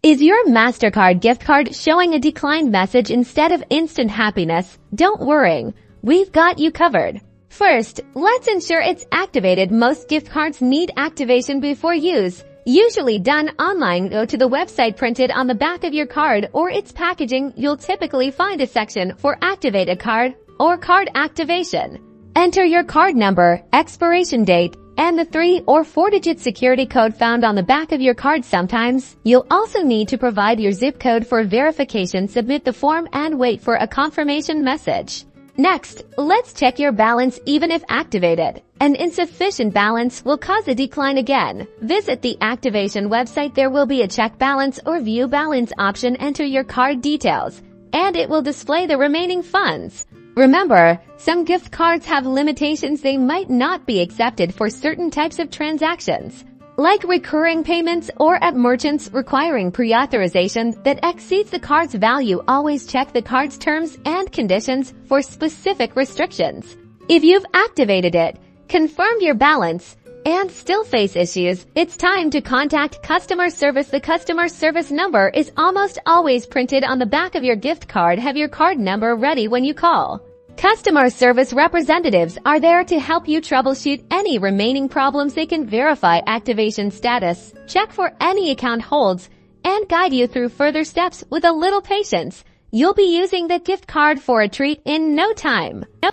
Is your Mastercard gift card showing a declined message instead of instant happiness? Don't worry, we've got you covered. First, let's ensure it's activated. Most gift cards need activation before use. Usually done online. Go to the website printed on the back of your card or its packaging. You'll typically find a section for activate a card or card activation. Enter your card number, expiration date, and the 3 or 4-digit security code found on the back of your card. Sometimes you'll also need to provide your zip code for verification. Submit the form and wait for a confirmation message. Next, let's check your balance. Even if activated, an insufficient balance will cause a decline again. Visit the activation website. There will be a check balance or view balance option. Enter your card details, and it will display the remaining funds. Remember, some gift cards have limitations. They might not be accepted for certain types of transactions, like recurring payments or at merchants requiring pre-authorization that exceeds the card's value. Always check the card's terms and conditions for specific restrictions. If you've activated it, confirmed your balance, and still face issues, it's time to contact customer service. The customer service number is almost always printed on the back of your gift card. Have your card number ready when you call. Customer service representatives are there to help you troubleshoot any remaining problems. They can verify activation status, check for any account holds, and guide you through further steps. With a little patience, you'll be using the gift card for a treat in no time.